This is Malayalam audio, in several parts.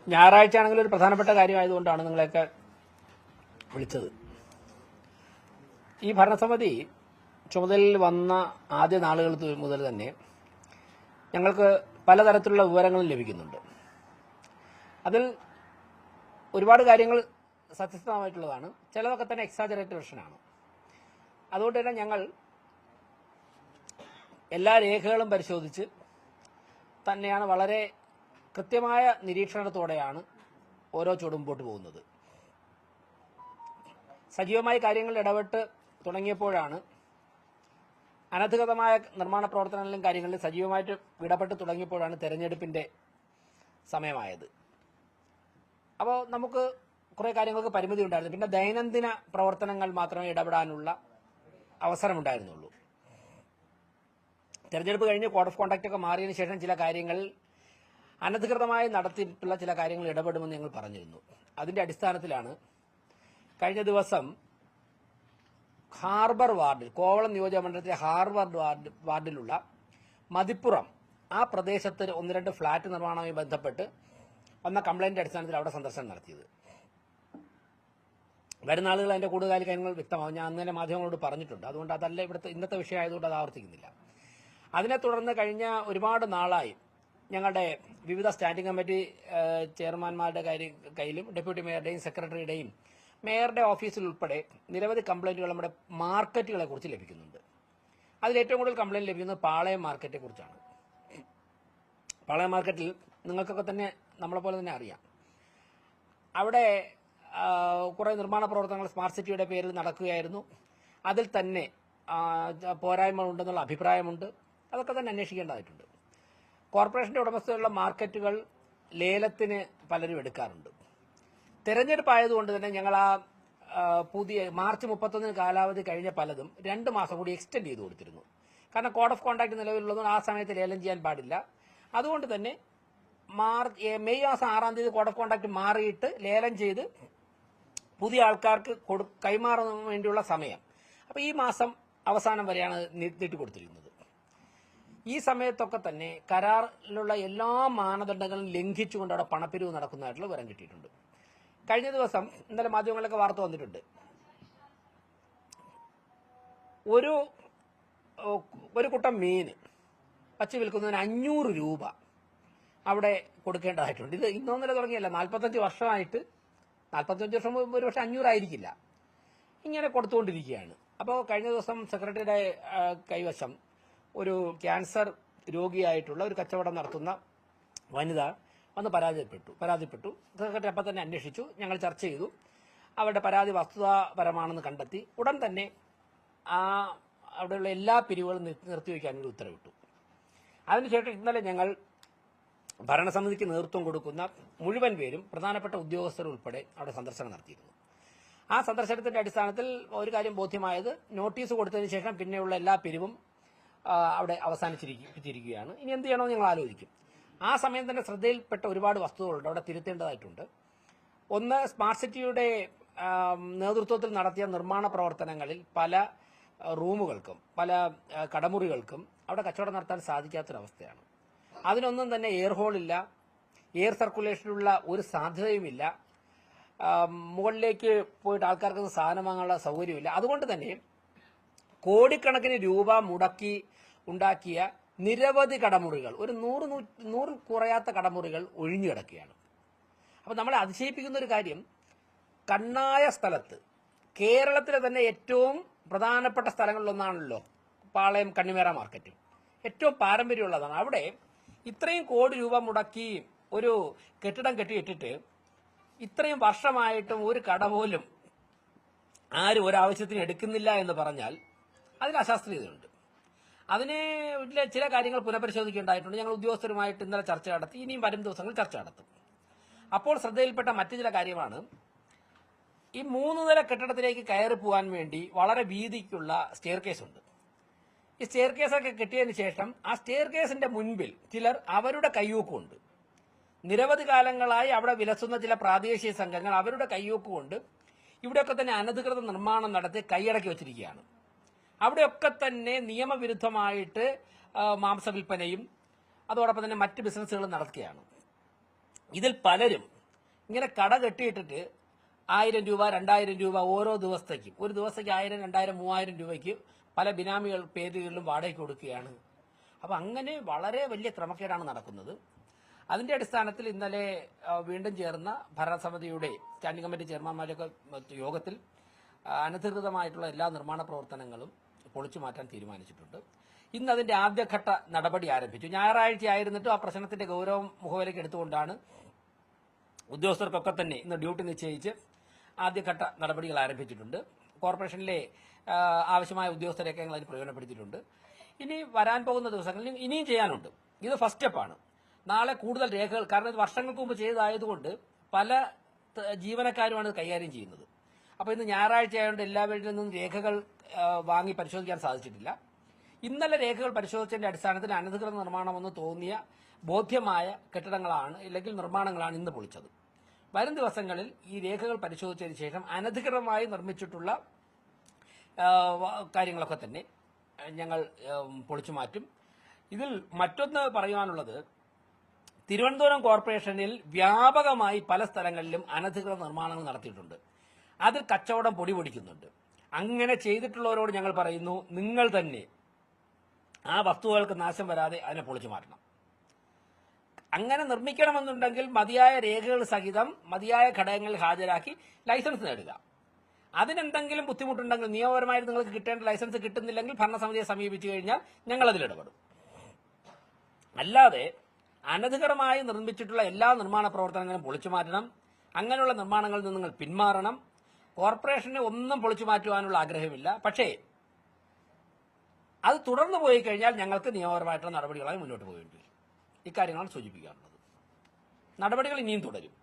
ഞായറാഴ്ച ആണെങ്കിൽ ഒരു പ്രധാനപ്പെട്ട കാര്യമായതുകൊണ്ടാണ് നിങ്ങളെയൊക്കെ വിളിച്ചത്. ഈ ഭരണസമിതി ചുമതലയിൽ വന്ന ആദ്യ നാളുകൾ മുതൽ തന്നെ ഞങ്ങൾക്ക് പലതരത്തിലുള്ള വിവരങ്ങളും ലഭിക്കുന്നുണ്ട്. അതിൽ ഒരുപാട് കാര്യങ്ങൾ സത്യസന്ധമായിട്ടുള്ളതാണ്, ചിലതൊക്കെ തന്നെ എക്സാജറേറ്റഡ് വെർഷനാണ്. അതുകൊണ്ട് തന്നെ ഞങ്ങൾ എല്ലാ രേഖകളും പരിശോധിച്ച് തന്നെയാണ് വളരെ കൃത്യമായ നിരീക്ഷണത്തോടെയാണ് ഓരോ ചുവടും മുമ്പോട്ട് പോകുന്നത്. സജീവമായി കാര്യങ്ങളിൽ ഇടപെട്ട് തുടങ്ങിയപ്പോഴാണ് അനധികൃതമായ നിർമ്മാണ പ്രവർത്തനങ്ങളിലും കാര്യങ്ങളിലും സജീവമായിട്ട് ഇടപെട്ട് തുടങ്ങിയപ്പോഴാണ് തെരഞ്ഞെടുപ്പിന്റെ സമയമായത്. അപ്പോൾ നമുക്ക് കുറേ കാര്യങ്ങൾക്ക് പരിമിതി ഉണ്ടായിരുന്നു. പിന്നെ ദൈനംദിന പ്രവർത്തനങ്ങൾ മാത്രമേ ഇടപെടാനുള്ള അവസരമുണ്ടായിരുന്നുള്ളൂ. തെരഞ്ഞെടുപ്പ് കഴിഞ്ഞ് കോഡ് ഓഫ് കോണ്ടാക്ട് ഒക്കെ മാറിയതിനു ശേഷം ചില കാര്യങ്ങളിൽ അനധികൃതമായി നടത്തിയിട്ടുള്ള ചില കാര്യങ്ങൾ ഇടപെടുമെന്ന് ഞങ്ങൾ പറഞ്ഞിരുന്നു. അതിന്റെ അടിസ്ഥാനത്തിലാണ് കഴിഞ്ഞ ദിവസം ഹാർബർ വാർഡിൽ, കോവളം നിയോജകമണ്ഡലത്തിലെ ഹാർബർ വാർഡിലുള്ള മതിപ്പുറം, ആ പ്രദേശത്ത് 1-2 ഫ്ളാറ്റ് നിർമ്മാണവുമായി ബന്ധപ്പെട്ട് വന്ന കംപ്ലൈന്റ് അടിസ്ഥാനത്തിൽ അവിടെ സന്ദർശനം നടത്തിയത്. വരുന്ന ആളുകൾ അതിന്റെ കൂടുതൽ കാര്യങ്ങൾ വ്യക്തമാകും. ഞാൻ അന്ന് തന്നെ മാധ്യമങ്ങളോട് പറഞ്ഞിട്ടുണ്ട്. അതുകൊണ്ട് അതല്ല ഇന്നത്തെ വിഷയമായതുകൊണ്ട് അത് ആവർത്തിക്കുന്നില്ല. അതിനെ തുടർന്ന് കഴിഞ്ഞ ഒരുപാട് നാളായി ഞങ്ങളുടെ വിവിധ സ്റ്റാൻഡിംഗ് കമ്മിറ്റി ചെയർമാൻമാരുടെ കയ്യിലും ഡെപ്യൂട്ടി മേയറുടെയും സെക്രട്ടറിയുടെയും മേയറുടെ ഓഫീസിൽ ഉൾപ്പെടെ നിരവധി കംപ്ലൈന്റുകൾ നമ്മുടെ മാർക്കറ്റുകളെ കുറിച്ച് ലഭിക്കുന്നുണ്ട്. അതിൽ ഏറ്റവും കൂടുതൽ കംപ്ലൈന്റ് ലഭിക്കുന്നത് പാളയം മാർക്കറ്റിനെ കുറിച്ചാണ്. പാളയം മാർക്കറ്റിൽ നിങ്ങൾക്കൊക്കെ തന്നെ നമ്മളെപ്പോലെ തന്നെ അറിയാം, അവിടെ കുറേ നിർമ്മാണ പ്രവർത്തനങ്ങൾ സ്മാർട്ട് സിറ്റിയുടെ പേരിൽ നടക്കുകയായിരുന്നു. അതിൽ തന്നെ പോരായ്മ ഉണ്ടെന്നുള്ള അഭിപ്രായമുണ്ട്. അതൊക്കെ തന്നെ അന്വേഷിക്കേണ്ടതായിട്ടുണ്ട്. കോർപ്പറേഷന്റെ ഉടമസ്ഥതയിലുള്ള മാർക്കറ്റുകൾ ലേലത്തിന് പലരും എടുക്കാറുണ്ട്. തെരഞ്ഞെടുപ്പായതുകൊണ്ട് തന്നെ ഞങ്ങൾ പുതിയ മാർച്ച് 31 കാലാവധി കഴിഞ്ഞ പലതും 2 മാസം കൂടി എക്സ്റ്റെൻഡ് ചെയ്ത് കൊടുത്തിരുന്നു. കാരണം കോഡ് ഓഫ് കോണ്ടാക്ട് നിലവിലുള്ളതുകൊണ്ട് ആ സമയത്ത് ലേലം ചെയ്യാൻ പാടില്ല. അതുകൊണ്ട് തന്നെ മെയ് മാസം 6-ാം തീയതി കോഡ് ഓഫ് കോണ്ടാക്ട് മാറിയിട്ട് ലേലം ചെയ്ത് പുതിയ ആൾക്കാർക്ക് കൈമാറാൻ വേണ്ടിയുള്ള സമയം, അപ്പോൾ ഈ മാസം അവസാനം വരെയാണ് നീട്ടിക്കൊടുത്തിരിക്കുന്നത്. ഈ സമയത്തൊക്കെ തന്നെ കരാറിലുള്ള എല്ലാ മാനദണ്ഡങ്ങളും ലംഘിച്ചുകൊണ്ട് അവിടെ പണപ്പിരിവ് നടക്കുന്നതായിട്ടുള്ള വിവരം കിട്ടിയിട്ടുണ്ട്. കഴിഞ്ഞ ദിവസം ഇന്നലെ മാധ്യമങ്ങളിലൊക്കെ വാർത്ത വന്നിട്ടുണ്ട്. ഒരു കുട്ടം മീന് വച്ച് വിൽക്കുന്നതിന് 500 രൂപ അവിടെ കൊടുക്കേണ്ടതായിട്ടുണ്ട്. ഇത് ഇന്നൊന്നര തുടങ്ങിയല്ല, 45 വർഷമായിട്ട്, 45 വർഷം ഒരു പക്ഷേ 500 ആയിരിക്കില്ല, ഇങ്ങനെ കൊടുത്തുകൊണ്ടിരിക്കുകയാണ്. അപ്പോൾ കഴിഞ്ഞ ദിവസം സെക്രട്ടറിയുടെ കൈവശം ഒരു ക്യാൻസർ രോഗിയായിട്ടുള്ള ഒരു കച്ചവടം നടത്തുന്ന വനിത വന്ന് പരാതിപ്പെട്ടു. സെക്രട്ടറി അപ്പം തന്നെ അന്വേഷിച്ചു. ഞങ്ങൾ ചർച്ച ചെയ്തു. അവരുടെ പരാതി വസ്തുതാപരമാണെന്ന് കണ്ടെത്തി. ഉടൻ തന്നെ അവിടെയുള്ള എല്ലാ പിരിവുകളും നിർത്തിവെക്കാൻ ഒരു ഉത്തരവിട്ടു. അതിനുശേഷം ഇന്നലെ ഞങ്ങൾ ഭരണസമിതിക്ക് നേതൃത്വം കൊടുക്കുന്ന മുഴുവൻ പേരും പ്രധാനപ്പെട്ട ഉദ്യോഗസ്ഥർ ഉൾപ്പെടെ അവിടെ സന്ദർശനം നടത്തിയിരുന്നു. ആ സന്ദർശനത്തിന്റെ അടിസ്ഥാനത്തിൽ ഒരു കാര്യം ബോധ്യമായത്, നോട്ടീസ് കൊടുത്തതിന് ശേഷം പിന്നെയുള്ള എല്ലാ പിരിവും അവിടെ അവസാനിച്ചിരിക്കുകയാണ്. ഇനി എന്ത് ചെയ്യണമെന്ന് ഞങ്ങൾ ആലോചിക്കും. ആ സമയം തന്നെ ശ്രദ്ധയിൽപ്പെട്ട ഒരുപാട് വസ്തുതകളുണ്ട്, അവിടെ തിരുത്തേണ്ടതായിട്ടുണ്ട്. ഒന്ന്, സ്മാർട്ട് സിറ്റിയുടെ നേതൃത്വത്തിൽ നടത്തിയ നിർമ്മാണ പ്രവർത്തനങ്ങളിൽ പല റൂമുകൾക്കും പല കടമുറികൾക്കും അവിടെ കച്ചവടം നടത്താൻ സാധിക്കാത്തൊരവസ്ഥയാണ്. അതിനൊന്നും തന്നെ എയർ ഹോളില്ല, എയർ സർക്കുലേഷനുള്ള ഒരു സാധ്യതയുമില്ല, മുകളിലേക്ക് പോയിട്ട് ആൾക്കാർക്ക് സാധനം വാങ്ങാനുള്ള സൗകര്യമില്ല. അതുകൊണ്ട് തന്നെ കോടിക്കണക്കിന് രൂപ മുടക്കി ഉണ്ടാക്കിയ നിരവധി കടമുറികൾ, ഒരു 100 കുറയാത്ത കടമുറികൾ ഒഴിഞ്ഞു കിടക്കുകയാണ്. അപ്പോൾ നമ്മളെ അതിശയിപ്പിക്കുന്ന ഒരു കാര്യം, കണ്ണായ സ്ഥലത്ത്, കേരളത്തിലെ തന്നെ ഏറ്റവും പ്രധാനപ്പെട്ട സ്ഥലങ്ങളിലൊന്നാണല്ലോ പാളയം കണ്ണിമേറ മാർക്കറ്റ്, ഏറ്റവും പാരമ്പര്യമുള്ളതാണ്. അവിടെ ഇത്രയും കോടി രൂപ മുടക്കി ഒരു കെട്ടിടം കെട്ടിയിട്ടിട്ട് ഇത്രയും വർഷമായിട്ടും ഒരു കട പോലും ആരും ഒരാവശ്യത്തിന് എടുക്കുന്നില്ല എന്ന് പറഞ്ഞാൽ അതിൽ അശാസ്ത്രീയതയുണ്ട്. അതിന് ചില കാര്യങ്ങൾ പുനഃപരിശോധിക്കേണ്ടതായിട്ടുണ്ട്. ഞങ്ങൾ ഉദ്യോഗസ്ഥരുമായിട്ട് ഇന്നലെ ചർച്ച നടത്തി, ഇനിയും വരും ദിവസങ്ങളിൽ ചർച്ച നടത്തും. അപ്പോൾ ശ്രദ്ധയിൽപ്പെട്ട മറ്റു ചില കാര്യമാണ്, ഈ 3 നില കെട്ടിടത്തിലേക്ക് കയറി പോകാൻ വേണ്ടി വളരെ വീതിക്കുള്ള സ്റ്റെയർ കേസ് ഉണ്ട്. ഈ സ്റ്റെയർ കേസൊക്കെ കെട്ടിയതിന് ശേഷം ആ സ്റ്റെയർ കേസിന്റെ മുൻപിൽ ചിലർ അവരുടെ കയ്യൂക്കുണ്ട്. നിരവധി കാലങ്ങളായി അവിടെ വിലസുന്ന ചില പ്രാദേശിക സംഘങ്ങൾ അവരുടെ കയ്യൂക്കുകൊണ്ട് ഇവിടെയൊക്കെ തന്നെ അനധികൃത നിർമ്മാണം നടത്തി കൈയടക്കി വച്ചിരിക്കുകയാണ്. അവിടെയൊക്കെ തന്നെ നിയമവിരുദ്ധമായിട്ട് മാംസ വിൽപ്പനയും അതോടൊപ്പം തന്നെ മറ്റ് ബിസിനസ്സുകളും നടക്കുകയാണ്. ഇതിൽ പലരും ഇങ്ങനെ കട കെട്ടിയിട്ടിട്ട് 1000 രൂപ 2000 രൂപ ഓരോ ദിവസത്തേക്കും, ഒരു ദിവസത്തേക്ക് 1000 2000 3000 രൂപയ്ക്ക് പല ബിനാമികൾ പേരുകളിലും വാടകയ്ക്ക് കൊടുക്കുകയാണ്. അപ്പം അങ്ങനെ വളരെ വലിയ ക്രമക്കേടാണ് നടക്കുന്നത്. അതിന്റെ അടിസ്ഥാനത്തിൽ ഇന്നലെ വീണ്ടും ചേർന്ന ഭരണസമിതിയുടെ സ്റ്റാൻഡിംഗ് കമ്മിറ്റി ചെയർമാൻമാരൊക്കെ യോഗത്തിൽ അനധികൃതമായിട്ടുള്ള എല്ലാ നിർമ്മാണ പ്രവർത്തനങ്ങളും പൊളിച്ചു മാറ്റാൻ തീരുമാനിച്ചിട്ടുണ്ട്. ഇന്ന് അതിന്റെ ആദ്യഘട്ട നടപടി ആരംഭിച്ചു. ഞായറാഴ്ച ആയിരുന്നിട്ടും ആ പ്രശ്നത്തിന്റെ ഗൗരവം മുഖവിലേക്ക് എടുത്തുകൊണ്ടാണ് ഉദ്യോഗസ്ഥർക്കൊക്കെ തന്നെ ഇന്ന് ഡ്യൂട്ടി നിശ്ചയിച്ച് ആദ്യഘട്ട നടപടികൾ ആരംഭിച്ചിട്ടുണ്ട്. കോർപ്പറേഷനിലെ ആവശ്യമായ ഉദ്യോഗസ്ഥരെയൊക്കെ ഞങ്ങൾ അതിന് പ്രയോജനപ്പെടുത്തിയിട്ടുണ്ട്. ഇനി വരാൻ പോകുന്ന ദിവസങ്ങളിൽ ഇനിയും ചെയ്യാനുണ്ട്. ഇത് ഫസ്റ്റ് സ്റ്റെപ്പാണ്. നാളെ കൂടുതൽ രേഖകൾ, കാരണം ഇത് വർഷങ്ങൾക്ക് മുമ്പ് ചെയ്തതായതുകൊണ്ട് പല ജീവനക്കാരുമാണ് ഇത് കൈകാര്യം ചെയ്യുന്നത്. അപ്പോൾ ഇന്ന് ഞായറാഴ്ച ആയതുകൊണ്ട് എല്ലാവരിൽ നിന്നും രേഖകൾ വാങ്ങി പരിശോധിക്കാൻ സാധിച്ചിട്ടില്ല. ഇന്നലെ രേഖകൾ പരിശോധിച്ചതിന്റെ അടിസ്ഥാനത്തിൽ അനധികൃത നിർമ്മാണമെന്ന് തോന്നിയ ബോധ്യമായ കെട്ടിടങ്ങളാണ് അല്ലെങ്കിൽ നിർമ്മാണങ്ങളാണ് ഇന്ന് പൊളിച്ചത്. വരും ദിവസങ്ങളിൽ ഈ രേഖകൾ പരിശോധിച്ചതിന് ശേഷം അനധികൃതമായി നിർമ്മിച്ചിട്ടുള്ള കാര്യങ്ങളൊക്കെ തന്നെ ഞങ്ങൾ പൊളിച്ചു മാറ്റും. ഇതിൽ മറ്റൊന്ന് പറയുവാനുള്ളത്, തിരുവനന്തപുരം കോർപ്പറേഷനിൽ വ്യാപകമായി പല സ്ഥലങ്ങളിലും അനധികൃത നിർമ്മാണങ്ങൾ നടത്തിയിട്ടുണ്ട്. അതിൽ കച്ചവടം പൊടിപൊടിക്കുന്നുണ്ട്. അങ്ങനെ ചെയ്തിട്ടുള്ളവരോട് ഞങ്ങൾ പറയുന്നു, നിങ്ങൾ തന്നെ ആ വസ്തുക്കൾക്ക് നാശം വരാതെ അതിനെ പൊളിച്ചു മാറ്റണം. അങ്ങനെ നിർമ്മിക്കണമെന്നുണ്ടെങ്കിൽ മതിയായ രേഖകൾ സഹിതം മതിയായ ഘടകങ്ങൾ ഹാജരാക്കി ലൈസൻസ് നേടുക. അതിനെന്തെങ്കിലും ബുദ്ധിമുട്ടുണ്ടെങ്കിൽ, നിയമപരമായിട്ട് നിങ്ങൾക്ക് കിട്ടേണ്ട ലൈസൻസ് കിട്ടുന്നില്ലെങ്കിൽ ഭരണസമിതിയെ സമീപിച്ചു കഴിഞ്ഞാൽ ഞങ്ങൾ അതിലിടപെടും. അല്ലാതെ അനധികൃതമായി നിർമ്മിച്ചിട്ടുള്ള എല്ലാ നിർമ്മാണ പ്രവർത്തനങ്ങളും പൊളിച്ചു മാറ്റണം. അങ്ങനെയുള്ള നിർമ്മാണങ്ങളിൽ നിന്ന് നിങ്ങൾ പിന്മാറണം. കോർപ്പറേഷനെ ഒന്നും പൊളിച്ചു മാറ്റുവാനുള്ള ആഗ്രഹമില്ല. പക്ഷേ അത് തുടർന്നു പോയി കഴിഞ്ഞാൽ ഞങ്ങൾക്ക് നിയമപരമായിട്ടുള്ള നടപടികളായി മുന്നോട്ട് പോകേണ്ടി വരും. ഇക്കാര്യങ്ങളാണ് സൂചിപ്പിക്കാനുള്ളത്. നടപടികൾ ഇനിയും തുടരും.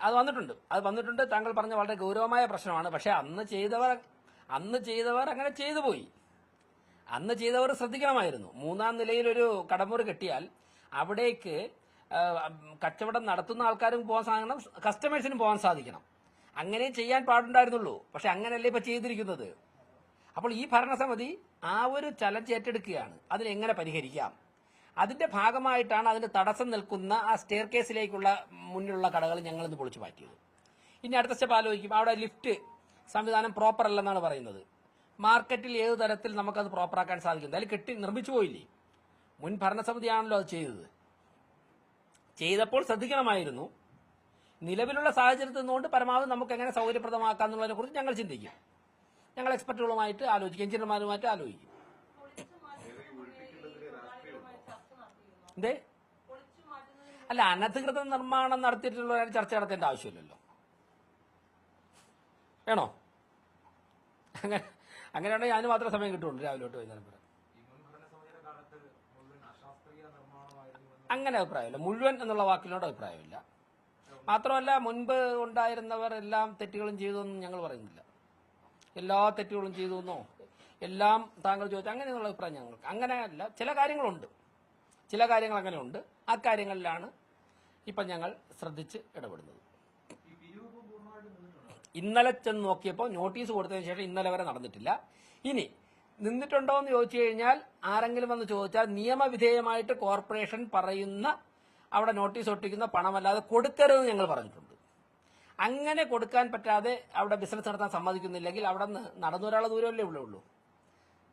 അത് വന്നിട്ടുണ്ട്. താങ്കൾ പറഞ്ഞ വളരെ ഗൗരവമായ പ്രശ്നമാണ്. പക്ഷെ അന്ന് ചെയ്തവർ അങ്ങനെ ചെയ്തു പോയി. അന്ന് ചെയ്തവർ ശ്രദ്ധിക്കണമായിരുന്നു. 3-ാം നിലയിലൊരു കടമുറി കെട്ടിയാൽ അവിടേക്ക് കച്ചവടം നടത്തുന്ന ആൾക്കാരും പോകാൻ സാധിക്കണം, കസ്റ്റമേഴ്സിനും പോകാൻ സാധിക്കണം. അങ്ങനെ ചെയ്യാൻ പാടുണ്ടായിരുന്നുള്ളൂ. പക്ഷെ അങ്ങനെയല്ലേ ഇപ്പൊ ചെയ്തിരിക്കുന്നത്. അപ്പോൾ ഈ ഭരണസമിതി ആ ഒരു ചലഞ്ച് ഏറ്റെടുക്കുകയാണ്. അതിനെങ്ങനെ പരിഹരിക്കാം, അതിന്റെ ഭാഗമായിട്ടാണ് അതിന്റെ തടസ്സം നിൽക്കുന്ന ആ സ്റ്റെയർ കേസിലേക്കുള്ള മുന്നിലുള്ള കടകൾ ഞങ്ങൾ ഇന്ന് പൊളിച്ചു മാറ്റിയത്. ഇനി അടുത്ത സ്റ്റെപ്പ് ആലോചിക്കും. അവിടെ ലിഫ്റ്റ് സംവിധാനം പ്രോപ്പർ അല്ലെന്നാണ് പറയുന്നത്. മാർക്കറ്റിൽ ഏത് തരത്തിൽ നമുക്കത് പ്രോപ്പറാക്കാൻ സാധിക്കും? എന്തായാലും കെട്ടി നിർമ്മിച്ചു പോയില്ലേ. മുൻ ഭരണസമിതിയാണല്ലോ അത് ചെയ്തത്. ചെയ്തപ്പോൾ ശ്രദ്ധിക്കണമായിരുന്നു. നിലവിലുള്ള സാഹചര്യത്തിൽ നിന്നുകൊണ്ട് പരമാവധി നമുക്ക് എങ്ങനെ സൗകര്യപ്രദമാക്കാം എന്നുള്ളതിനെ കുറിച്ച് ഞങ്ങൾ ചിന്തിക്കും. ഞങ്ങൾ എക്സ്പെർട്ടുകളുമായിട്ട് ആലോചിക്കും, എഞ്ചിനീയർമാരുമായിട്ട് ആലോചിക്കും. അല്ല, അനധികൃത നിർമ്മാണം നടത്തിയിട്ടുള്ള ചർച്ച നടത്തേണ്ട ആവശ്യമില്ലല്ലോ. വേണോ? അങ്ങനെയാണെങ്കിൽ അതിന് മാത്രമേ സമയം കിട്ടുള്ളൂ, രാവിലെ തൊട്ട് വൈകുന്നേരം വരെ. അങ്ങനെ അഭിപ്രായമില്ല. മുഴുവൻ എന്നുള്ള വാക്കിനോട് അഭിപ്രായമില്ല. മാത്രമല്ല, മുൻപ് ഉണ്ടായിരുന്നവർ എല്ലാം തെറ്റുകളും ചെയ്തു എന്നും ഞങ്ങൾ പറയുന്നില്ല. എല്ലാ തെറ്റുകളും ചെയ്തു എന്നോ എല്ലാം താങ്കൾ ചോദിച്ചാൽ അങ്ങനെയുള്ള അഭിപ്രായം ഞങ്ങൾക്ക് അങ്ങനെയല്ല. ചില കാര്യങ്ങൾ അങ്ങനെയുണ്ട്. ആ കാര്യങ്ങളിലാണ് ഇപ്പം ഞങ്ങൾ ശ്രദ്ധിച്ച് ഇടപെടുന്നത്. ഇന്നലെ ചെന്ന് നോക്കിയപ്പോൾ നോട്ടീസ് കൊടുത്തതിന് ശേഷം ഇന്നലെ വരെ നടന്നിട്ടില്ല. ഇനി നിന്നിട്ടുണ്ടോ എന്ന് ചോദിച്ചു കഴിഞ്ഞാൽ, ആരെങ്കിലും വന്ന് ചോദിച്ചാൽ നിയമവിധേയമായിട്ട് കോർപ്പറേഷൻ പറയുന്ന അവിടെ നോട്ടീസ് ഒട്ടിക്കുന്ന പണമല്ലാതെ കൊടുക്കരുതെന്ന് ഞങ്ങൾ പറഞ്ഞിട്ടുണ്ട്. അങ്ങനെ കൊടുക്കാൻ പറ്റാതെ അവിടെ ബിസിനസ് നടത്താൻ സമ്മതിക്കുന്നില്ലെങ്കിൽ അവിടെ നിന്ന് നടന്നു വരാനുള്ള ദൂരമല്ലേ ഉള്ളൂ.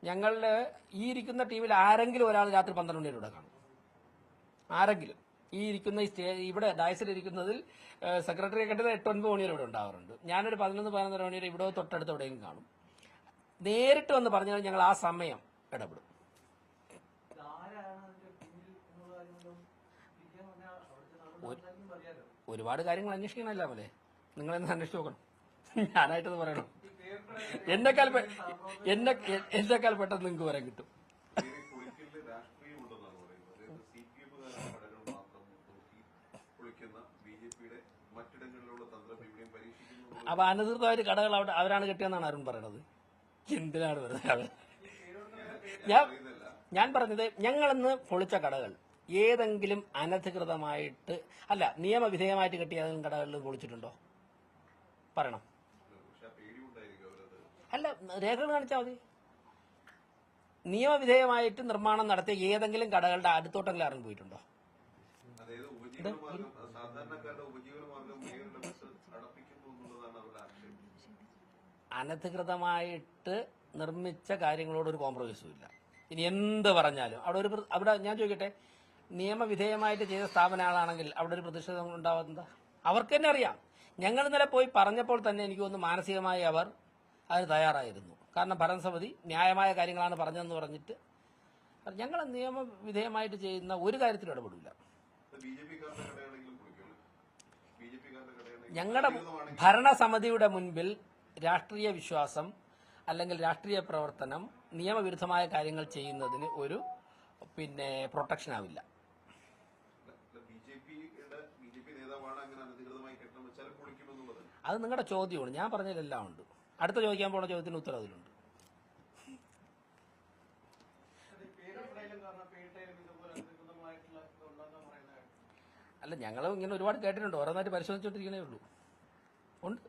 ഞങ്ങളുടെ ഈ ഇരിക്കുന്ന ടീമിൽ ആരെങ്കിലും ഒരാൾ രാത്രി 12 മണിയുടെ ഇവിടെ കാണും. ആരെങ്കിലും ഈ ഇരിക്കുന്ന ഇവിടെ ഡയസിലിരിക്കുന്നതിൽ സെക്രട്ടറിയെ കണ്ടത് 8-9 മണി വരെ ഇവിടെ ഉണ്ടാവാറുണ്ട്. ഞാനൊരു 11-11 മണി വരെ ഇവിടെ തൊട്ടടുത്ത് എവിടെയെങ്കിലും കാണും. നേരിട്ട് വന്ന് പറഞ്ഞാൽ ഞങ്ങൾ ആ സമയം ഇടപെടും. ഒരുപാട് കാര്യങ്ങൾ അന്വേഷിക്കണമല്ലോ പോലെ. നിങ്ങളെന്ന് അന്വേഷിച്ച് നോക്കണം. ഞാനായിട്ടത് പറയണം. എന്നെക്കാൾ പെട്ടെന്ന് നിങ്ങൾക്ക് പറയാൻ കിട്ടും. അപ്പൊ അനധികൃതമായിട്ട് കടകൾ അവരാണ് കെട്ടിയെന്നാണ് അരുൺ പറയണത്. എന്തിനാണ് വെറുതെ ഞാൻ പറഞ്ഞത്, ഞങ്ങളിന്ന് പൊളിച്ച കടകൾ ഏതെങ്കിലും അനധികൃതമായിട്ട് അല്ല നിയമവിധേയമായിട്ട് കെട്ടിയ ഏതെങ്കിലും കടകളിൽ പൊളിച്ചിട്ടുണ്ടോ? പറയണം. അല്ല, രേഖകൾ കാണിച്ചാൽ മതി. നിയമവിധേയമായിട്ട് നിർമ്മാണം നടത്തിയ ഏതെങ്കിലും കടകളുടെ അടുത്തോട്ടെങ്കിലും ഇറങ്ങി പോയിട്ടുണ്ടോ? അനധികൃതമായിട്ട് നിർമ്മിച്ച കാര്യങ്ങളോട് ഒരു കോംപ്രമൈസും ഇല്ല. ഇനി എന്ത് പറഞ്ഞാലും അവിടെ ഞാൻ ചോദിക്കട്ടെ, നിയമവിധേയമായിട്ട് ചെയ്ത സ്ഥാപനങ്ങളാണെങ്കിൽ അവിടെ ഒരു പ്രതിഷേധം ഉണ്ടാവുന്നത് അവർക്ക് തന്നെ അറിയാം. ഞങ്ങൾ ഇന്നലെ പോയി പറഞ്ഞപ്പോൾ തന്നെ എനിക്ക് തോന്നുന്നു മാനസികമായി അവർ അതിന് തയ്യാറായിരുന്നു. കാരണം ഭരണസമിതി ന്യായമായ കാര്യങ്ങളാണ് പറഞ്ഞതെന്ന് പറഞ്ഞിട്ട് ഞങ്ങൾ നിയമവിധേയമായിട്ട് ചെയ്യുന്ന ഒരു കാര്യത്തിലും ഇടപെടില്ല. ഞങ്ങളുടെ ഭരണസമിതിയുടെ മുൻപിൽ രാഷ്ട്രീയ വിശ്വാസം അല്ലെങ്കിൽ രാഷ്ട്രീയ പ്രവർത്തനം നിയമവിരുദ്ധമായ കാര്യങ്ങൾ ചെയ്യുന്നതിന് ഒരു പ്രൊട്ടക്ഷൻ ആവില്ല. അത് നിങ്ങളുടെ ചോദ്യമാണ്. ഞാൻ പറഞ്ഞതിലെല്ലാം ഉണ്ട്. അടുത്ത ചോദിക്കാൻ പോണ ചോദ്യത്തിന് ഉത്തരം അതിലുണ്ട്. അല്ല, ഞങ്ങൾ ഇങ്ങനെ ഒരുപാട് കേട്ടിട്ടുണ്ട്. ഓരോന്നായിട്ട് പരിശോധിച്ചുകൊണ്ടിരിക്കണേ ഉള്ളൂ. ഉണ്ട്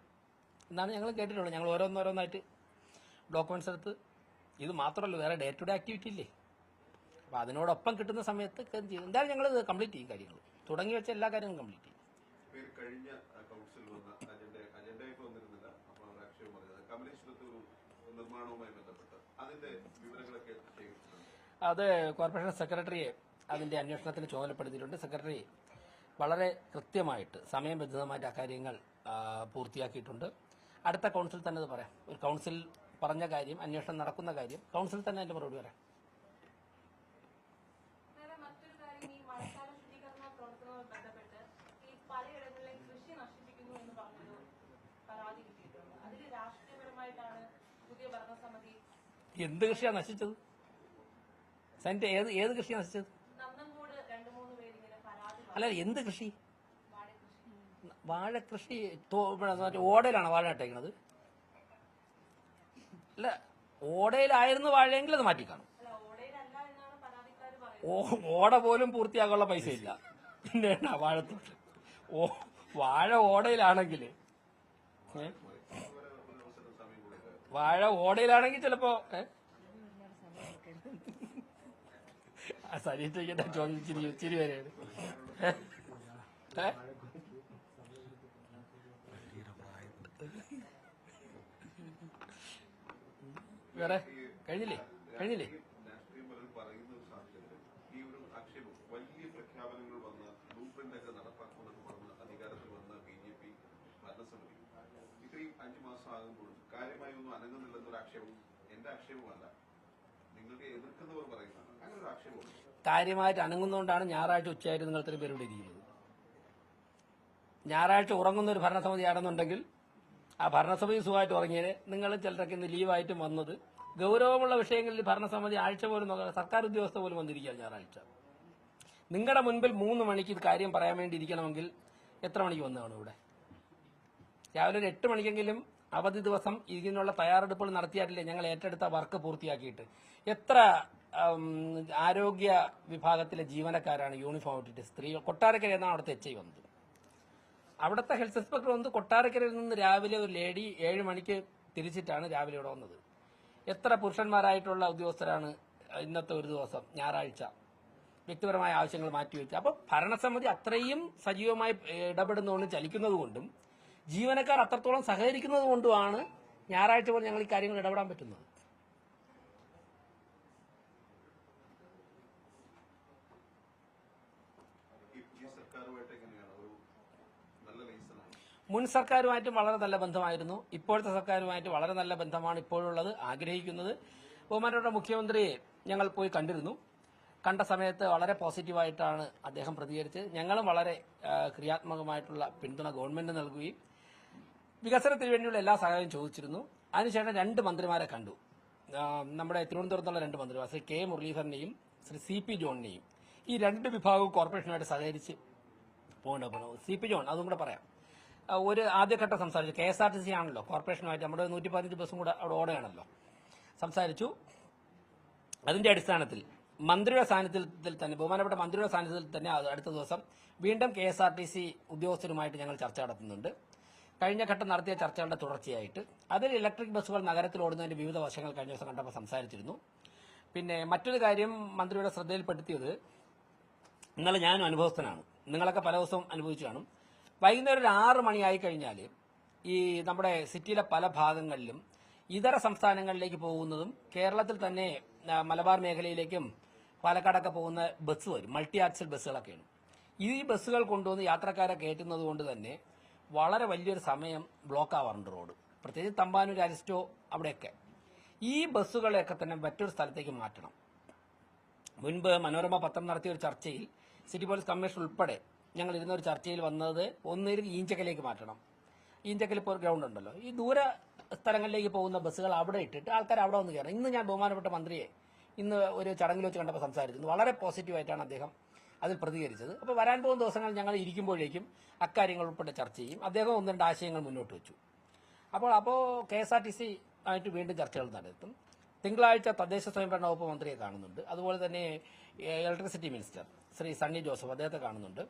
എന്നാണ് ഞങ്ങൾ കേട്ടിട്ടുള്ളത്. ഞങ്ങൾ ഓരോന്നോരോന്നായിട്ട് ഡോക്യുമെന്റ്സ് എടുത്ത്, ഇത് മാത്രമല്ല വേറെ ഡേ ടു ഡേ ആക്ടിവിറ്റി ഇല്ലേ, അപ്പം അതിനോടൊപ്പം കിട്ടുന്ന സമയത്ത് ചെയ്യും. എന്തായാലും ഞങ്ങൾ കംപ്ലീറ്റ് ചെയ്യും. കാര്യങ്ങൾ തുടങ്ങി വെച്ച എല്ലാ കാര്യങ്ങളും കംപ്ലീറ്റ് ചെയ്യും. അത് കോർപ്പറേഷൻ സെക്രട്ടറിയെ അതിന്റെ അന്വേഷണത്തിന് ചുമതലപ്പെടുത്തിയിട്ടുണ്ട്. സെക്രട്ടറി വളരെ കൃത്യമായിട്ട് സമയബന്ധിതമായിട്ട് ആ കാര്യങ്ങൾ പൂർത്തിയാക്കിയിട്ടുണ്ട്. അടുത്ത കൗൺസിൽ തന്നെ അത് പറയാം. ഒരു കൗൺസിൽ പറഞ്ഞ കാര്യം, അന്വേഷണം നടക്കുന്ന കാര്യം കൗൺസിൽ തന്നെ അതിന്റെ മറുപടി പറയാം. എന്ത് കൃഷിയാണ് നശിച്ചത്? സൈൻ്റെ ഏത് കൃഷിയാണ് നശിച്ചത്? അല്ല, എന്ത് കൃഷി? വാഴക്കൃഷി. ഓടയിലാണ് വാഴ നട്ടേക്കുന്നത്? അല്ല, ഓടയിലായിരുന്നു വാഴയെങ്കിൽ അത് മാറ്റിക്കാണും. ഓട പോലും പൂർത്തിയാക്കാനുള്ള പൈസ ഇല്ല, പിന്നെ വാഴത്തോട്ട്. വാഴ ഓടയിലാണെങ്കിൽ ചിലപ്പോ സരീറ്റ ചോദിച്ചിരി ചിരി വരെയാണ്. വേറെ കഴിഞ്ഞില്ലേ? കാര്യമായിട്ട് അനങ്ങുന്നതുകൊണ്ടാണ് ഞായറാഴ്ച ഉച്ചയായിട്ട് നിങ്ങൾ ഇത്രയും പേര് ഇവിടെ ഇരിക്കുന്നത്. ഞായറാഴ്ച ഉറങ്ങുന്ന ഒരു ഭരണസമിതി ആണെന്നുണ്ടെങ്കിൽ ആ ഭരണസമിതി സുഖമായിട്ട് ഉറങ്ങിയേ. നിങ്ങൾ ചിലരൊക്കെ ഇന്ന് ലീവായിട്ടും വന്നത് ഗൗരവമുള്ള വിഷയങ്ങളിൽ ഭരണസമിതി ആഴ്ച പോലും നോക്കാം. സർക്കാർ ഉദ്യോഗസ്ഥ പോലും വന്നിരിക്കുക ഞായറാഴ്ച. നിങ്ങളുടെ മുൻപിൽ 3 മണിക്ക് ഇത് കാര്യം പറയാൻ വേണ്ടി ഇരിക്കണമെങ്കിൽ എത്ര മണിക്ക് വന്നതാണ് ഇവിടെ? രാവിലെ ഒരു 8 മണിക്കെങ്കിലും അവധി ദിവസം ഇതിനുള്ള തയ്യാറെടുപ്പുകൾ നടത്തിയായിട്ടില്ലേ ഞങ്ങൾ ഏറ്റെടുത്ത വർക്ക് പൂർത്തിയാക്കിയിട്ട്? എത്ര ആരോഗ്യ വിഭാഗത്തിലെ ജീവനക്കാരാണ് യൂണിഫോം ഇട്ടിട്ട് സ്ത്രീകൾ? കൊട്ടാരക്കര എന്നാണ് അവിടുത്തെ HI വന്നത്. അവിടുത്തെ ഹെൽത്ത് ഇൻസ്പെക്ടർ വന്ന് കൊട്ടാരക്കരയിൽ നിന്ന് രാവിലെ ഒരു ലേഡി 7 മണിക്ക് തിരിച്ചിട്ടാണ് രാവിലെ ഇവിടെ വന്നത്. എത്ര പുരുഷന്മാരായിട്ടുള്ള ഉദ്യോഗസ്ഥരാണ് ഇന്നത്തെ ഒരു ദിവസം ഞായറാഴ്ച വ്യക്തിപരമായ ആവശ്യങ്ങൾ മാറ്റിവെക്കുക? അപ്പോൾ ഭരണസമിതി അത്രയും സജീവമായി ഇടപെടുന്നതുകൊണ്ടും ചലിക്കുന്നതുകൊണ്ടും ജീവനക്കാർ അത്രത്തോളം സഹകരിക്കുന്നത് കൊണ്ടുമാണ് ഞായറാഴ്ച പോലും ഞങ്ങൾ ഈ കാര്യങ്ങൾ ഇടപെടാൻ പറ്റുന്നത്. മുൻ സർക്കാരുമായിട്ടും വളരെ നല്ല ബന്ധമായിരുന്നു. ഇപ്പോഴത്തെ സർക്കാരുമായിട്ട് വളരെ നല്ല ബന്ധമാണ് ഇപ്പോഴുള്ളത്, ആഗ്രഹിക്കുന്നത്. ബഹുമാനപ്പെട്ട മുഖ്യമന്ത്രിയെ ഞങ്ങൾ പോയി കണ്ടിരുന്നു. കണ്ട സമയത്ത് വളരെ പോസിറ്റീവായിട്ടാണ് അദ്ദേഹം പ്രതികരിച്ചത്. ഞങ്ങളും വളരെ ക്രിയാത്മകമായിട്ടുള്ള പിന്തുണ ഗവൺമെന്റ് നൽകുകയും വികസനത്തിന് വേണ്ടിയുള്ള എല്ലാ സഹായവും ചോദിച്ചിരുന്നു. അതിനുശേഷം 2 മന്ത്രിമാരെ കണ്ടു. നമ്മുടെ തിരുവനന്തപുരത്തുള്ള 2 മന്ത്രിമാർ, ശ്രീ കെ മുരളീധരനെയും ശ്രീ CP ജോണിനെയും. ഈ 2 വിഭാഗവും കോർപ്പറേഷനുമായിട്ട് സഹകരിച്ച് പോകേണ്ട. CP ജോൺ, അതും കൂടെ പറയാം, ഒരു ആദ്യഘട്ടം സംസാരിച്ചു. KSRTC ആണല്ലോ കോർപ്പറേഷനുമായിട്ട്, നമ്മുടെ 115 ബസ്സും കൂടെ അവിടെ ഓടുകയാണല്ലോ. സംസാരിച്ചു. അതിന്റെ അടിസ്ഥാനത്തിൽ മന്ത്രിയുടെ സാന്നിധ്യത്തിൽ തന്നെ, ബഹുമാനപ്പെട്ട മന്ത്രിയുടെ സാന്നിധ്യത്തിൽ തന്നെ അടുത്ത ദിവസം വീണ്ടും KSRTC ഉദ്യോഗസ്ഥരുമായിട്ട് ഞങ്ങൾ ചർച്ച നടത്തുന്നുണ്ട്. കഴിഞ്ഞ ഘട്ടം നടത്തിയ ചർച്ചകളുടെ തുടർച്ചയായിട്ട് അതിൽ ഇലക്ട്രിക് ബസ്സുകൾ നഗരത്തിൽ ഓടുന്നതിന്റെ വിവിധ വശങ്ങൾ കഴിഞ്ഞ ദിവസം കണ്ടപ്പോൾ സംസാരിച്ചിരുന്നു. പിന്നെ മറ്റൊരു കാര്യം മന്ത്രിയുടെ ശ്രദ്ധയിൽപ്പെടുത്തിയത്, ഇന്നലെ ഞാനും അനുഭവസ്ഥനാണ്, നിങ്ങളൊക്കെ പല ദിവസവും അനുഭവിച്ചു കാണും. വൈകുന്നേരം ഒരു 6 മണിയായി കഴിഞ്ഞാൽ ഈ നമ്മുടെ സിറ്റിയിലെ പല ഭാഗങ്ങളിലും ഇതര സംസ്ഥാനങ്ങളിലേക്ക് പോകുന്നതും കേരളത്തിൽ തന്നെ മലബാർ മേഖലയിലേക്കും പാലക്കാടൊക്കെ പോകുന്ന ബസ് വരും, മൾട്ടി ആക്സൽ ബസ്സുകളൊക്കെയാണ്. ഈ ബസ്സുകൾ കൊണ്ടുവന്ന് യാത്രക്കാരെ കയറ്റുന്നത് കൊണ്ട് തന്നെ വളരെ വലിയൊരു സമയം ബ്ലോക്ക് ആവാറുണ്ട് റോഡ്, പ്രത്യേകിച്ച് തമ്പാനൂർ, അരിസ്റ്റോ അവിടെയൊക്കെ. ഈ ബസ്സുകളെയൊക്കെ തന്നെ മറ്റൊരു സ്ഥലത്തേക്ക് മാറ്റണം. മുൻപ് മനോരമ പത്രം നടത്തിയ ഒരു ചർച്ചയിൽ സിറ്റി പോലീസ് കമ്മീഷണർ ഉൾപ്പെടെ ഞങ്ങൾ ഇരുന്നൊരു ചർച്ചയിൽ വന്നത്, ഒന്നിൽ ഈഞ്ചക്കലേക്ക് മാറ്റണം. ഈഞ്ചക്കൽ ഇപ്പോൾ ഗ്രൗണ്ട് ഉണ്ടല്ലോ, ഈ ദൂര സ്ഥലങ്ങളിലേക്ക് പോകുന്ന ബസ്സുകൾ അവിടെ ഇട്ടിട്ട് ആൾക്കാർ അവിടെ വന്ന് കയറണം. ഇന്ന് ഞാൻ ബഹുമാനപ്പെട്ട മന്ത്രിയെ ഇന്ന് ഒരു ചടങ്ങിൽ വെച്ച് കണ്ടപ്പോൾ സംസാരിച്ചിരുന്നു. വളരെ പോസിറ്റീവായിട്ടാണ് അദ്ദേഹം അതിൽ പ്രതികരിച്ചത്. അപ്പോൾ വരാൻ പോകുന്ന ദിവസങ്ങൾ ഞങ്ങൾ ഇരിക്കുമ്പോഴേക്കും അക്കാര്യങ്ങൾ ഉൾപ്പെടെ ചർച്ച ചെയ്യും. അദ്ദേഹം 1-2 ആശയങ്ങൾ മുന്നോട്ട് വെച്ചു. അപ്പോൾ KSRTC ആയിട്ട് വീണ്ടും ചർച്ചകൾ നടത്തും. തിങ്കളാഴ്ച തദ്ദേശ സ്വയംഭരണ വകുപ്പ് മന്ത്രിയെ കാണുന്നുണ്ട്. അതുപോലെ തന്നെ ഇലക്ട്രിസിറ്റി മിനിസ്റ്റർ ശ്രീ സണ്ണി ജോസഫ്, അദ്ദേഹത്തെ കാണുന്നുണ്ട്.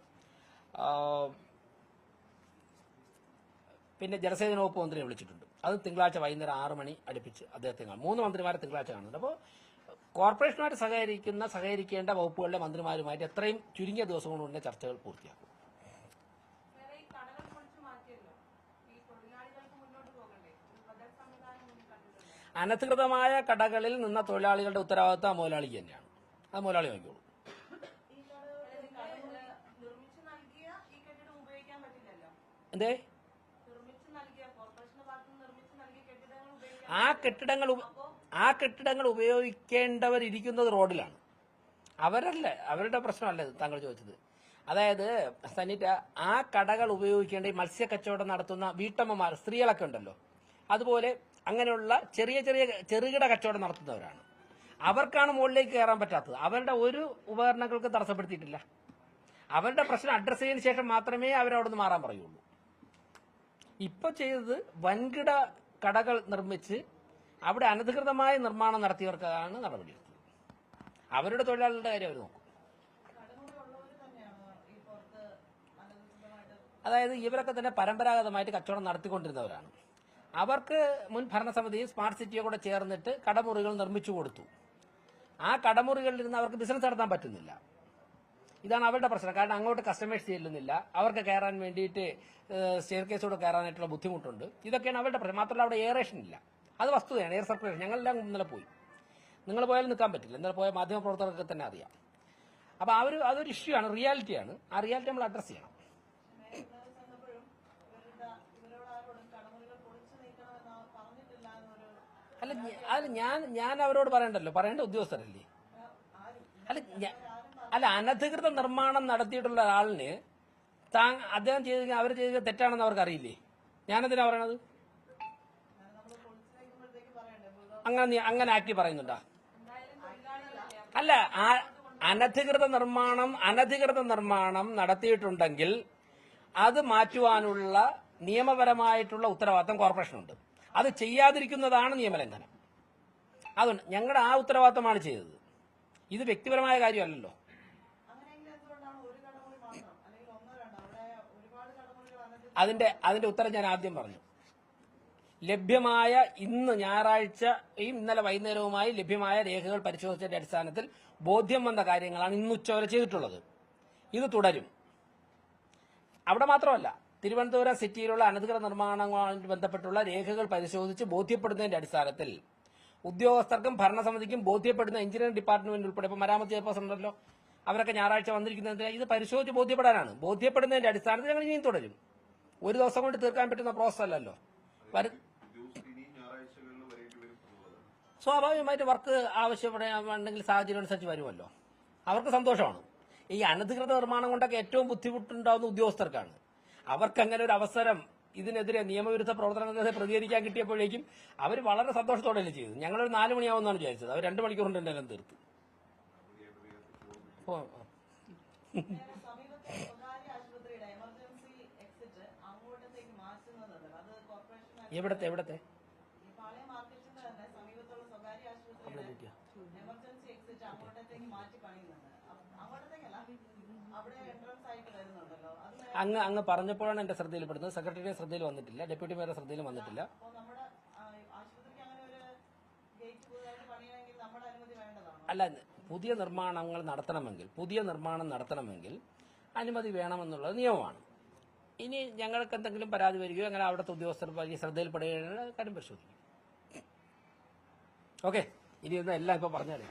പിന്നെ ജലസേചന വകുപ്പ് മന്ത്രിയെ വിളിച്ചിട്ടുണ്ട്. അത് തിങ്കളാഴ്ച വൈകുന്നേരം 6 മണി അടുപ്പിച്ച് അദ്ദേഹത്തെ കാണും. 3 മന്ത്രിമാരെ തിങ്കളാഴ്ച കാണുന്നുണ്ട്. അപ്പോൾ കോർപ്പറേഷനുമായിട്ട് സഹകരിക്കേണ്ട വകുപ്പുകളിലെ മന്ത്രിമാരുമായിട്ട് എത്രയും ചുരുങ്ങിയ ദിവസം കൊണ്ട് തന്നെ ചർച്ചകൾ പൂർത്തിയാക്കും. അനധികൃതമായ കടകളിൽ നിന്ന തൊഴിലാളികളുടെ ഉത്തരവാദിത്വം മുതലാളിക്ക് തന്നെയാണ്. അത് മുതലാളി നോക്കിയോളൂ. എന്തേ ആ കെട്ടിടങ്ങൾ ഉപയോഗിക്കേണ്ടവരിയ്ക്കുന്നത് റോഡിലാണ്. അവരുടെ പ്രശ്നമല്ല താങ്കൾ ചോദിച്ചത്. അതായത് സനീറ്റ, ആ കടകൾ ഉപയോഗിക്കേണ്ട ഈ മത്സ്യ കച്ചവടം നടത്തുന്ന വീട്ടമ്മമാർ, സ്ത്രീകളൊക്കെ ഉണ്ടല്ലോ, അതുപോലെ അങ്ങനെയുള്ള ചെറുകിട കച്ചവടം നടത്തുന്നവരാണ്. അവർക്കാണ് മുകളിലേക്ക് കയറാൻ പറ്റാത്തത്. അവരുടെ ഒരു ഉപകരണങ്ങൾക്ക് തടസ്സപ്പെടുത്തിയിട്ടില്ല. അവരുടെ പ്രശ്നം അഡ്രസ് ചെയ്തതിനു ശേഷം മാത്രമേ അവരവിടെ നിന്ന് മാറാൻ പറയുള്ളൂ. ഇപ്പൊ ചെയ്തത് വൻകിട കടകൾ നിർമ്മിച്ച് അവിടെ അനധികൃതമായ നിർമ്മാണം നടത്തിയവർക്കാണ് നടപടിയെടുത്തത്. അവരുടെ തൊഴിലാളികളുടെ കാര്യം അവർ നോക്കും. അതായത് ഇവരൊക്കെ തന്നെ പരമ്പരാഗതമായിട്ട് കച്ചവടം നടത്തിക്കൊണ്ടിരുന്നവരാണ്. അവർക്ക് മുൻ ഭരണസമിതി സ്മാർട്ട് സിറ്റിയെ കൂടെ ചേർന്നിട്ട് കടമുറികൾ നിർമ്മിച്ചു കൊടുത്തു. ആ കടമുറികളിൽ നിന്ന് അവർക്ക് ബിസിനസ് നടത്താൻ പറ്റുന്നില്ല. ഇതാണ് അവരുടെ പ്രശ്നം. കാരണം അങ്ങോട്ട് കസ്റ്റമേഴ്സ് ചെല്ലുന്നില്ല, അവർക്ക് കയറാൻ വേണ്ടിയിട്ട് സ്റ്റെയർ കേസോടെ കയറാനായിട്ടുള്ള ബുദ്ധിമുട്ടുണ്ട്. ഇതൊക്കെയാണ് അവരുടെ പ്രശ്നം. മാത്രമല്ല അവിടെ എയറേഷൻ ഇല്ല. അത് വസ്തുതയാണ്, എയർ സർക്കുലേഷൻ. ഞങ്ങളെല്ലാം ഇന്നലെ പോയി. നിങ്ങൾ പോയാലും നിൽക്കാൻ പറ്റില്ല. ഇന്നലെ പോയ മാധ്യമപ്രവർത്തകർക്ക് തന്നെ അറിയാം. അപ്പോൾ അതൊരു ഇഷ്യൂ ആണ്, റിയാലിറ്റിയാണ്. ആ റിയാലിറ്റി നമ്മൾ അഡ്രസ് ചെയ്യണം. അല്ല ഞാൻ അവരോട് പറയണ്ടല്ലോ, പറയേണ്ട ഉദ്യോഗസ്ഥരല്ലേ. അല്ല അനധികൃത നിർമ്മാണം നടത്തിയിട്ടുള്ള ഒരാളിന് അദ്ദേഹം ചെയ്ത അവർ ചെയ്ത തെറ്റാണെന്ന് അവർക്ക് അറിയില്ലേ? ഞാനെന്തിനാ പറയണത്? അങ്ങനെ ആക്ടി പറയുന്നുണ്ടോ? അല്ല, അനധികൃത നിർമ്മാണം നടത്തിയിട്ടുണ്ടെങ്കിൽ അത് മാറ്റുവാനുള്ള നിയമപരമായിട്ടുള്ള ഉത്തരവാദിത്തം കോർപ്പറേഷനുണ്ട്. അത് ചെയ്യാതിരിക്കുന്നതാണ് നിയമലംഘനം. അതുകൊണ്ട് ഞങ്ങളുടെ ആ ഉത്തരവാദിത്തമാണ് ചെയ്തത്. ഇത് വ്യക്തിപരമായ കാര്യമല്ലല്ലോ. അതിന്റെ ഉത്തരം ഞാൻ ആദ്യം പറഞ്ഞു. ലഭ്യമായ ഇന്ന് ഞായറാഴ്ചയും ഇന്നലെ വൈകുന്നേരവുമായി ലഭ്യമായ രേഖകൾ പരിശോധിച്ചതിന്റെ അടിസ്ഥാനത്തിൽ ബോധ്യം വന്ന കാര്യങ്ങളാണ് ഇന്ന് ഉച്ചവരെ ചെയ്തിട്ടുള്ളത്. ഇത് തുടരും. അവിടെ മാത്രമല്ല, തിരുവനന്തപുരം സിറ്റിയിലുള്ള അനധികൃത നിർമ്മാണങ്ങളുമായി ബന്ധപ്പെട്ടുള്ള രേഖകൾ പരിശോധിച്ച് ബോധ്യപ്പെടുന്നതിന്റെ അടിസ്ഥാനത്തിൽ ഉദ്യോഗസ്ഥർക്കും ഭരണസമിതിക്കും ബോധ്യപ്പെടുന്ന എഞ്ചിനീയറിംഗ് ഡിപ്പാർട്ട്മെന്റ് ഉൾപ്പെടെ ഇപ്പൊ മരാമത്ത് ചെയർപേഴ്സൺ ഉണ്ടല്ലോ, അവരൊക്കെ ഞായറാഴ്ച വന്നിരിക്കുന്നത് ഇത് പരിശോധിച്ച് ബോധ്യപ്പെടാനാണ്. ബോധ്യപ്പെടുന്നതിന്റെ അടിസ്ഥാനത്തിൽ ഞങ്ങൾ ഇനിയും തുടരും. ഒരു ദിവസം കൊണ്ട് തീർക്കാൻ പറ്റുന്ന പ്രോസസ് അല്ലല്ലോ. സ്വാഭാവികമായിട്ട് വർക്ക് ആവശ്യപ്പെടുകയാണെങ്കിൽ സാഹചര്യം അനുസരിച്ച് വരുമല്ലോ. അവർക്ക് സന്തോഷമാണ്. ഈ അനധികൃത നിർമ്മാണം കൊണ്ടൊക്കെ ഏറ്റവും ബുദ്ധിമുട്ടുണ്ടാവുന്ന ഉദ്യോഗസ്ഥർക്കാണ്. അവർക്ക് അങ്ങനെ ഒരു അവസരം ഇതിനെതിരെ നിയമവിരുദ്ധ പ്രവർത്തനങ്ങൾക്കെതിരെ പ്രതികരിക്കാൻ കിട്ടിയപ്പോഴേക്കും അവർ വളരെ സന്തോഷത്തോടെയല്ലേ ചെയ്തത്. ഞങ്ങളൊരു 4 മണിയാവുമെന്നാണ് വിചാരിച്ചത്. അവർ 2 മണിക്കൂർ കൊണ്ട് എല്ലാം തീർത്തു. എവിടത്തെ എമർജൻസി എക്സിറ്റ് അങ്ങോട്ടേക്ക് മാറ്റി പണിയുന്നുണ്ട്. അങ്ങോട്ടേക്കല്ല, അവിടെ എൻട്രൻസ് ആയിട്ട് വരുന്നുണ്ടല്ലോ. അങ്ങ് പറഞ്ഞപ്പോഴാണ് എന്റെ ശ്രദ്ധയിൽപ്പെടുന്നത്. സെക്രട്ടറിയുടെ ശ്രദ്ധയിൽ വന്നിട്ടില്ല, ഡെപ്യൂട്ടി മേയറുടെ ശ്രദ്ധയിലും വന്നിട്ടില്ല. അപ്പോൾ നമ്മുടെ ആശുപത്രിക്ക് അങ്ങനെ ഒരു ഗേറ്റ് പുതുതായിട്ട് പണിയണമെങ്കിൽ നമ്മുടെ അനുമതി വേണ്ടതാണോ? അല്ല, പുതിയ നിർമ്മാണം നടത്തണമെങ്കിൽ അനുമതി വേണമെന്നുള്ളത് നിയമമാണ്. ഇനി ഞങ്ങൾക്ക് എന്തെങ്കിലും പരാതി വരികയോ അങ്ങനെ അവിടുത്തെ ഉദ്യോഗസ്ഥർ ശ്രദ്ധയിൽപ്പെടുകയോ കാര്യം പരിശോധിക്കും. ഓക്കെ, ഇനി ഒന്ന് എല്ലാം ഇപ്പോൾ പറഞ്ഞാലേ